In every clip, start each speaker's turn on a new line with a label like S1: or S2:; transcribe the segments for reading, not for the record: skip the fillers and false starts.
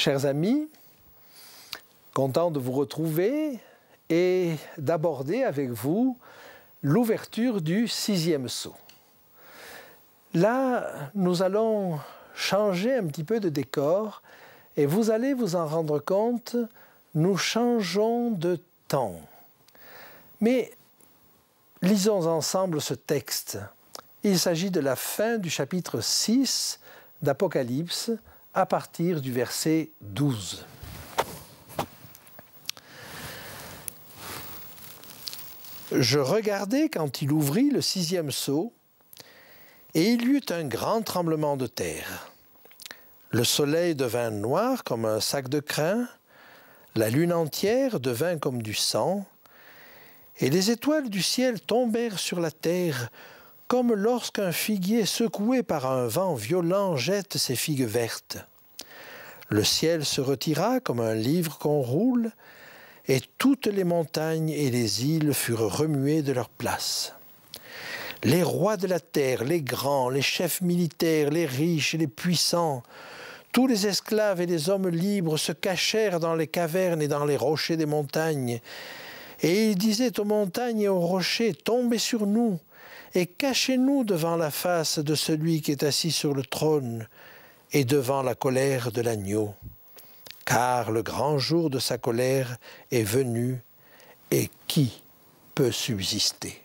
S1: Chers amis, content de vous retrouver et d'aborder avec vous l'ouverture du 6e sceau. Là, nous allons changer un petit peu de décor et vous allez vous en rendre compte, nous changeons de temps. Mais lisons ensemble ce texte. Il s'agit de la fin du chapitre 6 d'Apocalypse à partir du verset 12. Je regardai quand il ouvrit le 6e sceau, et il y eut un grand tremblement de terre. Le soleil devint noir comme un sac de crin, la lune entière devint comme du sang, et les étoiles du ciel tombèrent sur la terre, comme lorsqu'un figuier secoué par un vent violent jette ses figues vertes. Le ciel se retira comme un livre qu'on roule, et toutes les montagnes et les îles furent remuées de leur place. Les rois de la terre, les grands, les chefs militaires, les riches et les puissants, tous les esclaves et les hommes libres se cachèrent dans les cavernes et dans les rochers des montagnes. Et ils disaient aux montagnes et aux rochers, « Tombez sur nous et cachez-nous devant la face de celui qui est assis sur le trône et devant la colère de l'agneau. Car le grand jour de sa colère est venu, et qui peut subsister ?»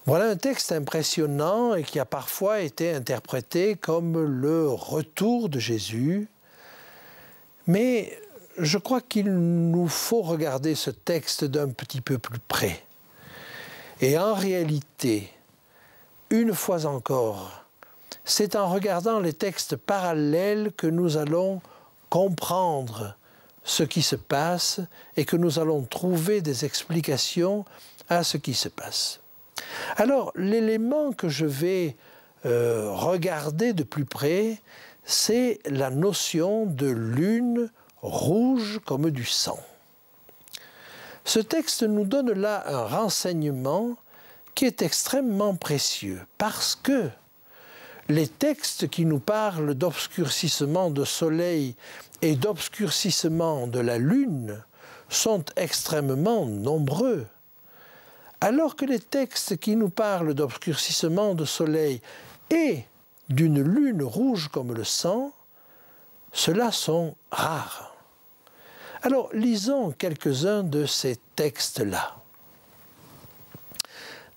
S1: Voilà un texte impressionnant et qui a parfois été interprété comme le retour de Jésus. Mais je crois qu'il nous faut regarder ce texte d'un petit peu plus près. Et en réalité, une fois encore, c'est en regardant les textes parallèles que nous allons comprendre ce qui se passe et que nous allons trouver des explications à ce qui se passe. Alors, l'élément que je vais regarder de plus près, c'est la notion de lune rouge comme du sang. Ce texte nous donne là un renseignement qui est extrêmement précieux parce que les textes qui nous parlent d'obscurcissement de soleil et d'obscurcissement de la lune sont extrêmement nombreux. Alors que les textes qui nous parlent d'obscurcissement de soleil et d'une lune rouge comme le sang, ceux-là sont rares. Alors, lisons quelques-uns de ces textes-là.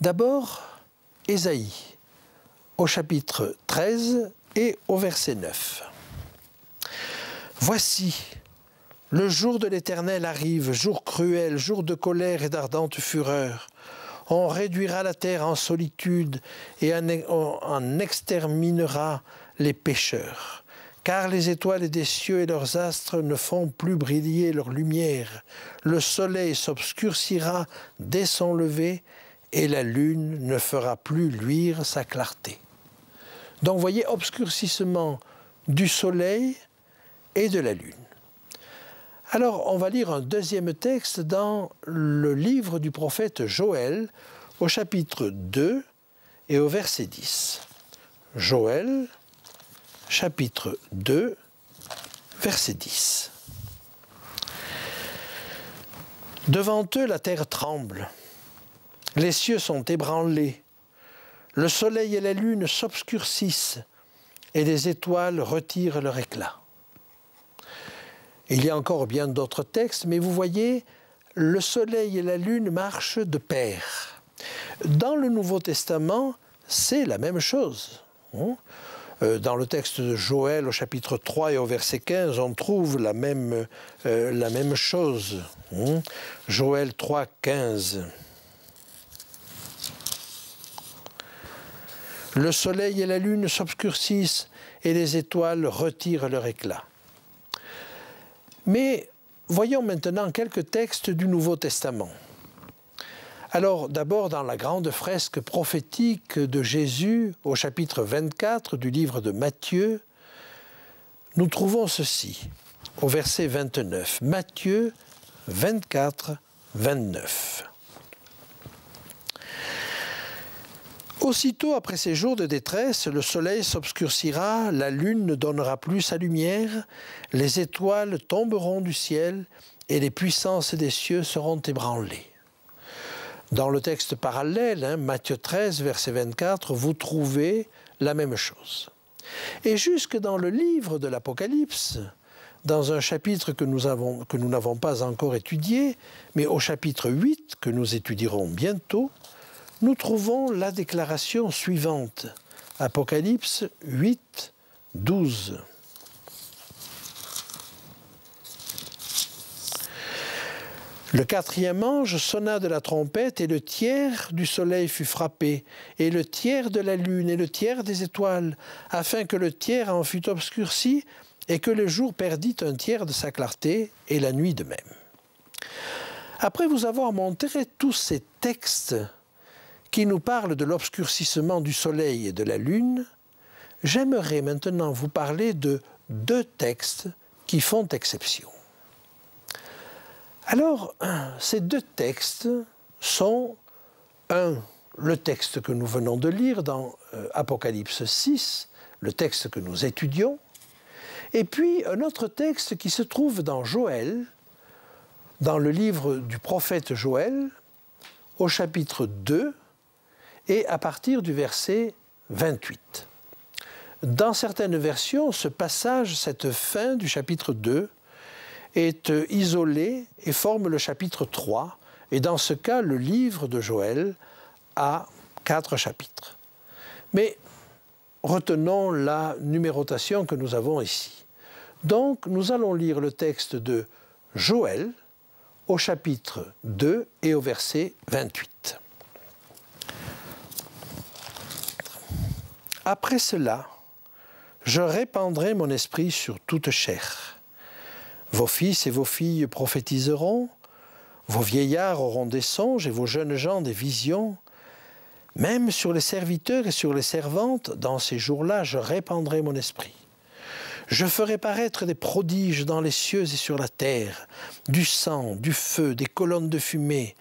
S1: D'abord, Ésaïe, au chapitre 13 et au verset 9. « Voici, le jour de l'Éternel arrive, jour cruel, jour de colère et d'ardente fureur. On réduira la terre en solitude et en exterminera les pécheurs. Car les étoiles des cieux et leurs astres ne font plus briller leur lumière. Le soleil s'obscurcira dès son lever et la lune ne fera plus luire sa clarté. » Donc, vous voyez, obscurcissement du soleil et de la lune. Alors, on va lire un deuxième texte dans le livre du prophète Joël, au chapitre 2 et au verset 10. Joël, chapitre 2, verset 10. « Devant eux, la terre tremble, les cieux sont ébranlés, le soleil et la lune s'obscurcissent et les étoiles retirent leur éclat. » Il y a encore bien d'autres textes, mais vous voyez, le soleil et la lune marchent de pair. Dans le Nouveau Testament, c'est la même chose. Dans le texte de Joël, au chapitre 3 et au verset 15, on trouve la même chose. Joël 3, 15. « Le soleil et la lune s'obscurcissent et les étoiles retirent leur éclat. » Mais voyons maintenant quelques textes du Nouveau Testament. Alors d'abord dans la grande fresque prophétique de Jésus au chapitre 24 du livre de Matthieu, nous trouvons ceci au verset 29. Matthieu 24, 29. Aussitôt après ces jours de détresse, le soleil s'obscurcira, la lune ne donnera plus sa lumière, les étoiles tomberont du ciel et les puissances des cieux seront ébranlées. Dans le texte parallèle, Matthieu 13, verset 24, vous trouvez la même chose. Et jusque dans le livre de l'Apocalypse, dans un chapitre que nous n'avons pas encore étudié, mais au chapitre 8, que nous étudierons bientôt, nous trouvons la déclaration suivante. Apocalypse 8, 12. Le quatrième ange sonna de la trompette et le tiers du soleil fut frappé, et le tiers de la lune et le tiers des étoiles, afin que le tiers en fût obscurci et que le jour perdît un tiers de sa clarté et la nuit de même. Après vous avoir montré tous ces textes qui nous parlent de l'obscurcissement du soleil et de la lune, j'aimerais maintenant vous parler de deux textes qui font exception. Alors, ces deux textes sont, le texte que nous venons de lire dans Apocalypse 6, le texte que nous étudions, et puis un autre texte qui se trouve dans Joël, dans le livre du prophète Joël, au chapitre 2, et à partir du verset 28. Dans certaines versions, ce passage, cette fin du chapitre 2, est isolé et forme le chapitre 3, et dans ce cas, le livre de Joël a 4 chapitres. Mais retenons la numérotation que nous avons ici. Donc, nous allons lire le texte de Joël au chapitre 2 et au verset 28. Après cela, je répandrai mon esprit sur toute chair. Vos fils et vos filles prophétiseront, vos vieillards auront des songes et vos jeunes gens des visions. Même sur les serviteurs et sur les servantes, dans ces jours-là, je répandrai mon esprit. Je ferai paraître des prodiges dans les cieux et sur la terre, du sang, du feu, des colonnes de fumée.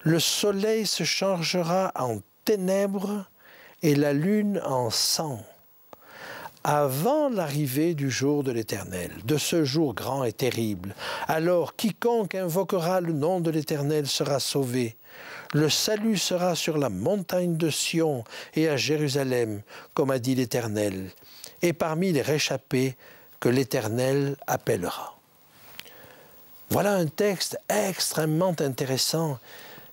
S1: Le soleil se changera en ténèbres et la lune en sang, avant l'arrivée du jour de l'Éternel, de ce jour grand et terrible. Alors quiconque invoquera le nom de l'Éternel sera sauvé. Le salut sera sur la montagne de Sion et à Jérusalem, comme a dit l'Éternel, et parmi les réchappés que l'Éternel appellera. Voilà un texte extrêmement intéressant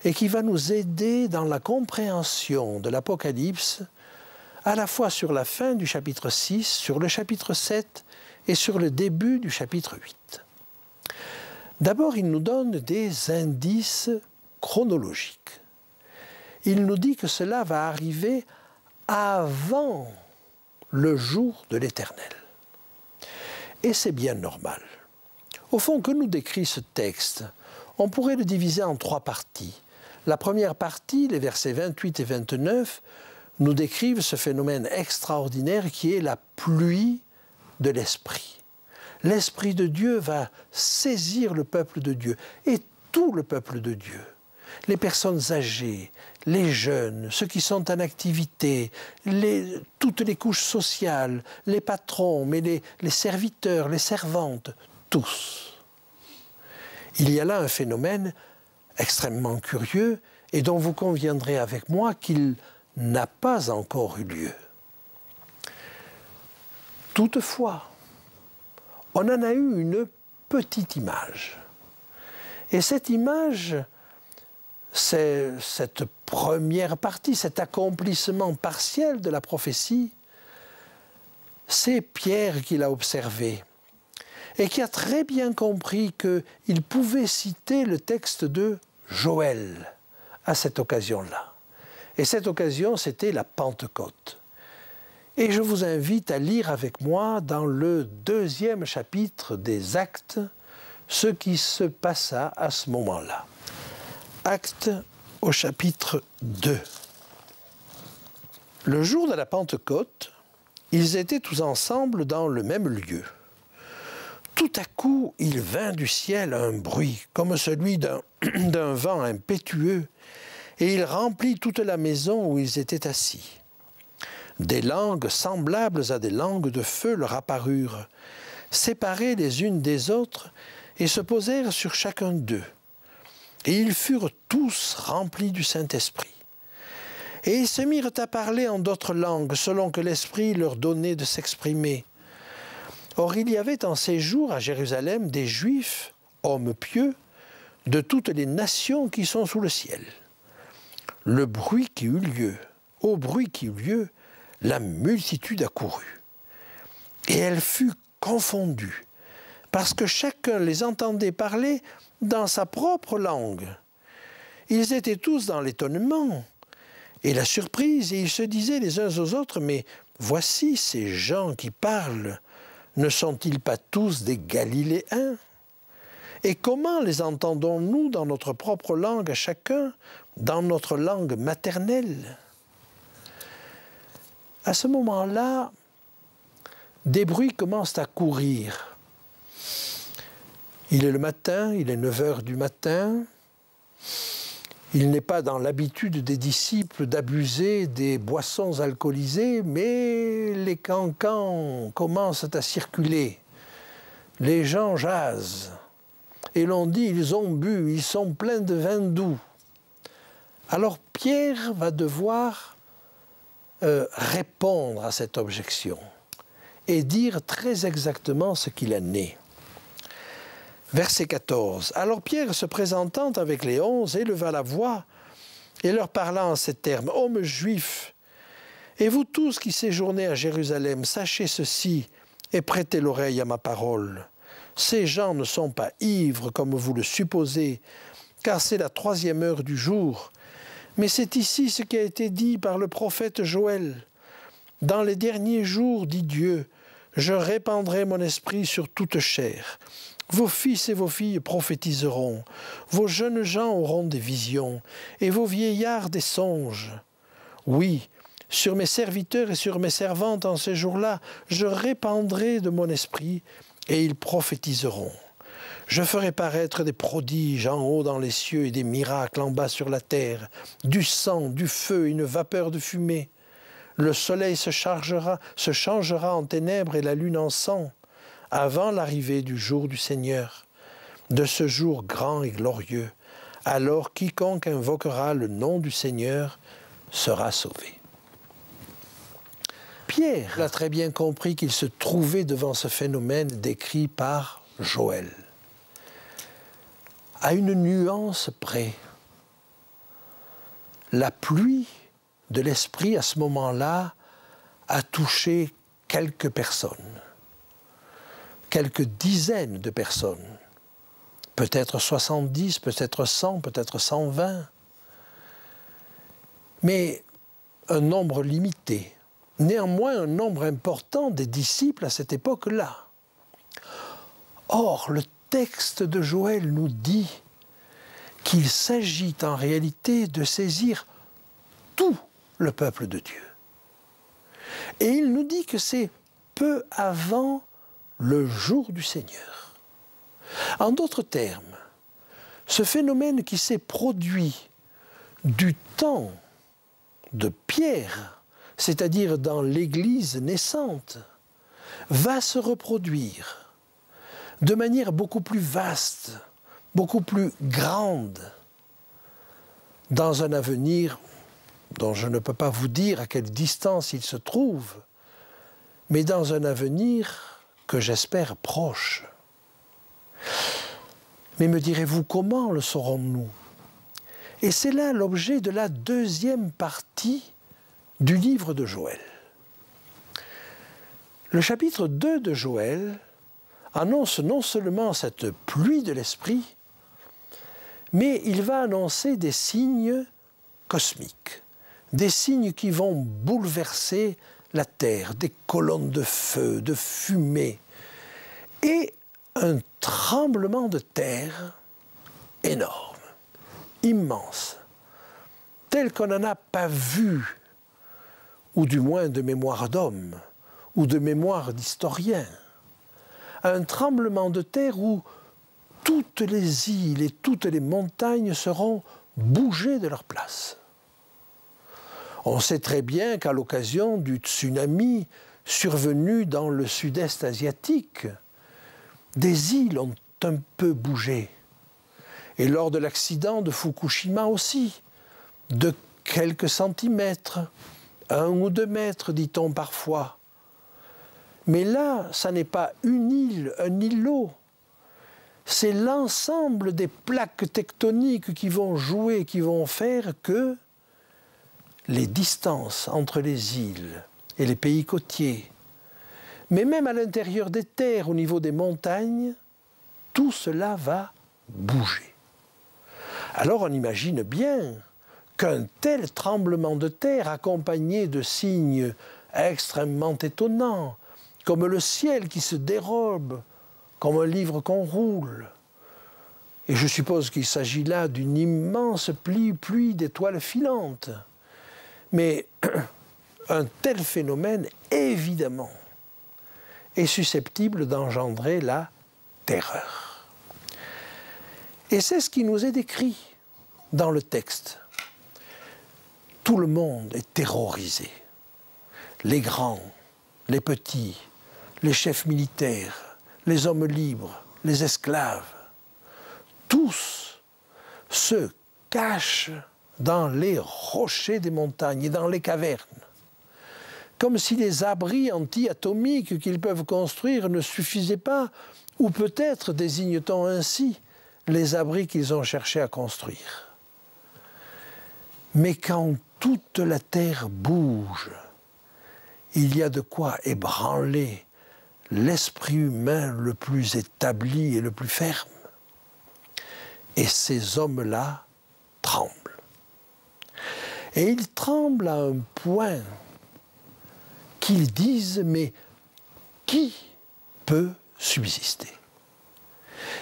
S1: et qui va nous aider dans la compréhension de l'Apocalypse, à la fois sur la fin du chapitre 6, sur le chapitre 7 et sur le début du chapitre 8. D'abord, il nous donne des indices chronologiques. Il nous dit que cela va arriver avant le jour de l'Éternel. Et c'est bien normal. Au fond, que nous décrit ce texte? On pourrait le diviser en 3 parties. La première partie, les versets 28 et 29, nous décrivent ce phénomène extraordinaire qui est la pluie de l'Esprit. L'Esprit de Dieu va saisir le peuple de Dieu et tout le peuple de Dieu. Les personnes âgées, les jeunes, ceux qui sont en activité, toutes les couches sociales, les patrons, mais les serviteurs, les servantes, tous. Il y a là un phénomène extrêmement curieux et dont vous conviendrez avec moi qu'il n'a pas encore eu lieu. Toutefois, on en a eu une petite image. Et cette image, c'est cette première partie, cet accomplissement partiel de la prophétie, c'est Pierre qui l'a observé et qui a très bien compris qu'il pouvait citer le texte de Joël à cette occasion-là. Et cette occasion, c'était la Pentecôte. Et je vous invite à lire avec moi dans le 2e chapitre des Actes ce qui se passa à ce moment-là. Actes au chapitre 2. Le jour de la Pentecôte, ils étaient tous ensemble dans le même lieu. Tout à coup, il vint du ciel un bruit, comme celui d'un vent impétueux, et il remplit toute la maison où ils étaient assis. Des langues semblables à des langues de feu leur apparurent, séparées les unes des autres, et se posèrent sur chacun d'eux. Et ils furent tous remplis du Saint-Esprit. Et ils se mirent à parler en d'autres langues, selon que l'Esprit leur donnait de s'exprimer. Or il y avait en ces jours à Jérusalem des Juifs, hommes pieux, de toutes les nations qui sont sous le ciel. Au bruit qui eut lieu, la multitude accourut. Et elle fut confondue, parce que chacun les entendait parler dans sa propre langue. Ils étaient tous dans l'étonnement et la surprise, et ils se disaient les uns aux autres, mais voici ces gens qui parlent, ne sont-ils pas tous des Galiléens? Et comment les entendons-nous dans notre propre langue à chacun, dans notre langue maternelle? À ce moment-là, des bruits commencent à courir. Il est le matin, il est 9 heures du matin. Il n'est pas dans l'habitude des disciples d'abuser des boissons alcoolisées, mais les cancans commencent à circuler. Les gens jasent. Et l'on dit, ils ont bu, ils sont pleins de vin doux. Alors Pierre va devoir répondre à cette objection et dire très exactement ce qu'il en est. Verset 14. Alors Pierre, se présentant avec les 11, éleva la voix et leur parla en ces termes. « Hommes juifs, et vous tous qui séjournez à Jérusalem, sachez ceci et prêtez l'oreille à ma parole. Ces gens ne sont pas ivres comme vous le supposez, car c'est la 3e heure du jour. Mais c'est ici ce qui a été dit par le prophète Joël. Dans les derniers jours, dit Dieu, je répandrai mon esprit sur toute chair. Vos fils et vos filles prophétiseront, vos jeunes gens auront des visions, et vos vieillards des songes. Oui, sur mes serviteurs et sur mes servantes en ces jours-là, je répandrai de mon esprit, et ils prophétiseront. Je ferai paraître des prodiges en haut dans les cieux et des miracles en bas sur la terre, du sang, du feu, une vapeur de fumée. Le soleil se changera en ténèbres et la lune en sang, avant l'arrivée du jour du Seigneur, de ce jour grand et glorieux. Alors quiconque invoquera le nom du Seigneur sera sauvé. Pierre a très bien compris qu'il se trouvait devant ce phénomène décrit par Joël. À une nuance près, la pluie de l'Esprit à ce moment-là a touché quelques personnes, quelques dizaines de personnes, peut-être 70, peut-être 100, peut-être 120, mais un nombre limité. Néanmoins, un nombre important des disciples à cette époque-là. Or, le texte de Joël nous dit qu'il s'agit en réalité de saisir tout le peuple de Dieu. Et il nous dit que c'est peu avant le jour du Seigneur. En d'autres termes, ce phénomène qui s'est produit du temps de Pierre, c'est-à-dire dans l'Église naissante, va se reproduire de manière beaucoup plus vaste, beaucoup plus grande, dans un avenir dont je ne peux pas vous dire à quelle distance il se trouve, mais dans un avenir que j'espère proche. Mais me direz-vous, comment le saurons-nous? Et c'est là l'objet de la deuxième partie du livre de Joël. Le chapitre 2 de Joël annonce non seulement cette pluie de l'Esprit, mais il va annoncer des signes cosmiques, des signes qui vont bouleverser la terre, des colonnes de feu, de fumée, et un tremblement de terre énorme, immense, tel qu'on n'en a pas vu, ou du moins de mémoire d'homme, ou de mémoire d'historien. Un tremblement de terre où toutes les îles et toutes les montagnes seront bouger de leur place. On sait très bien qu'à l'occasion du tsunami survenu dans le sud-est asiatique, des îles ont un peu bougé. Et lors de l'accident de Fukushima aussi, de quelques centimètres, 1 ou 2 mètres, dit-on parfois. Mais là, ça n'est pas une île, un îlot. C'est l'ensemble des plaques tectoniques qui vont jouer, qui vont faire que les distances entre les îles et les pays côtiers, mais même à l'intérieur des terres, au niveau des montagnes, tout cela va bouger. Alors on imagine bien qu'un tel tremblement de terre, accompagné de signes extrêmement étonnants, comme le ciel qui se dérobe, comme un livre qu'on roule, et je suppose qu'il s'agit là d'une immense pluie d'étoiles filantes, mais un tel phénomène, évidemment, est susceptible d'engendrer la terreur. Et c'est ce qui nous est décrit dans le texte. Tout le monde est terrorisé. Les grands, les petits, les chefs militaires, les hommes libres, les esclaves, tous se cachent dans les rochers des montagnes et dans les cavernes, comme si les abris anti-atomiques qu'ils peuvent construire ne suffisaient pas, ou peut-être désigne-t-on ainsi les abris qu'ils ont cherché à construire. Mais quand toute la terre bouge, il y a de quoi ébranler l'esprit humain le plus établi et le plus ferme. Et ces hommes-là tremblent. Et ils tremblent à un point qu'ils disent « mais qui peut subsister ?»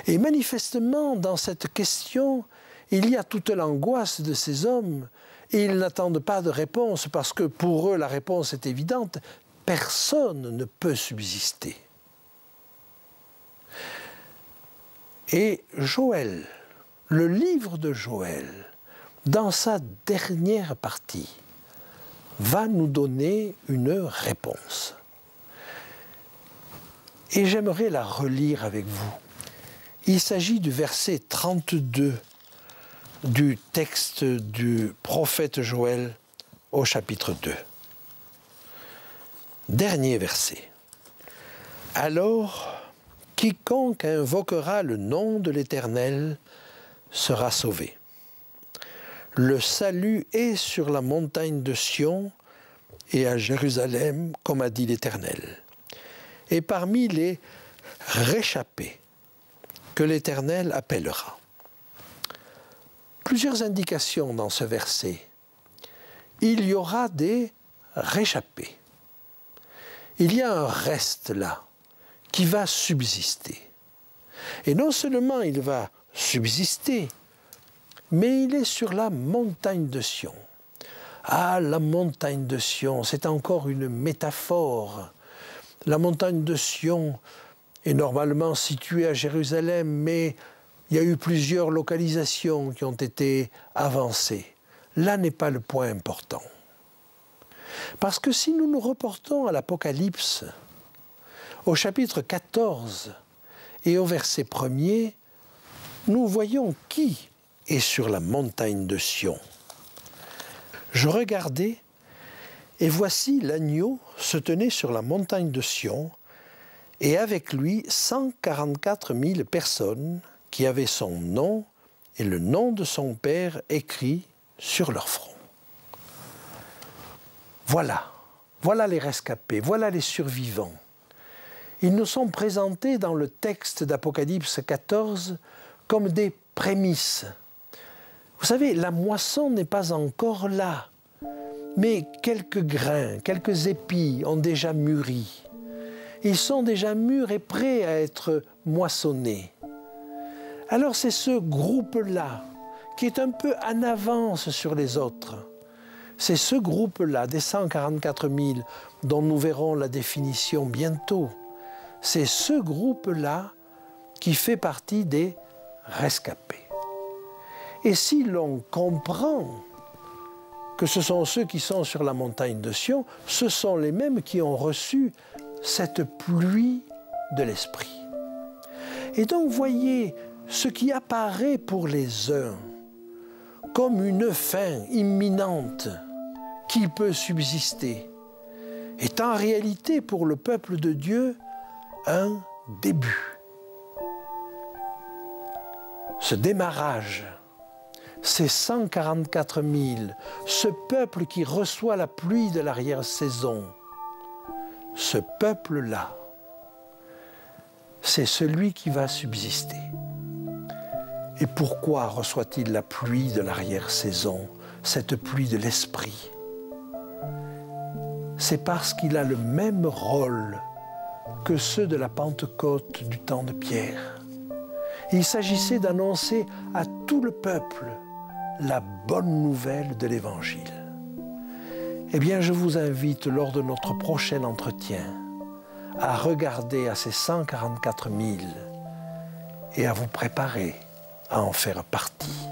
S1: Et manifestement, dans cette question, il y a toute l'angoisse de ces hommes et ils n'attendent pas de réponse parce que pour eux, la réponse est évidente. Personne ne peut subsister. Et Joël, le livre de Joël, dans sa dernière partie, va nous donner une réponse. Et j'aimerais la relire avec vous. Il s'agit du verset 32 du texte du prophète Joël au chapitre 2. Dernier verset. « Alors, quiconque invoquera le nom de l'Éternel sera sauvé. Le salut est sur la montagne de Sion et à Jérusalem, comme a dit l'Éternel. Et parmi les réchappés que l'Éternel appellera. » Plusieurs indications dans ce verset. Il y aura des réchappés. Il y a un reste là qui va subsister. Et non seulement il va subsister, mais il est sur la montagne de Sion. Ah, la montagne de Sion, c'est encore une métaphore. La montagne de Sion est normalement située à Jérusalem, mais il y a eu plusieurs localisations qui ont été avancées. Là n'est pas le point important. Parce que si nous nous reportons à l'Apocalypse, au chapitre 14 et au verset 1er, nous voyons qui est sur la montagne de Sion. Je regardais, et voici l'agneau se tenait sur la montagne de Sion, et avec lui 144 000 personnes qui avaient son nom et le nom de son Père écrit sur leur front. Voilà les rescapés, voilà les survivants. Ils nous sont présentés dans le texte d'Apocalypse 14 comme des prémices. Vous savez, la moisson n'est pas encore là, mais quelques grains, quelques épis ont déjà mûri. Ils sont déjà mûrs et prêts à être moissonnés. Alors c'est ce groupe-là qui est un peu en avance sur les autres. C'est ce groupe-là, des 144 000, dont nous verrons la définition bientôt. C'est ce groupe-là qui fait partie des rescapés. Et si l'on comprend que ce sont ceux qui sont sur la montagne de Sion, ce sont les mêmes qui ont reçu cette pluie de l'Esprit. Et donc, voyez, ce qui apparaît pour les uns comme une fin imminente qui peut subsister, est en réalité pour le peuple de Dieu un début. Ce démarrage, ces 144 000, ce peuple qui reçoit la pluie de l'arrière-saison, ce peuple-là, c'est celui qui va subsister. Et pourquoi reçoit-il la pluie de l'arrière-saison, cette pluie de l'Esprit? C'est parce qu'il a le même rôle que ceux de la Pentecôte du temps de Pierre. Il s'agissait d'annoncer à tout le peuple la bonne nouvelle de l'Évangile. Eh bien, je vous invite, lors de notre prochain entretien, à regarder à ces 144 000 et à vous préparer à en faire partie.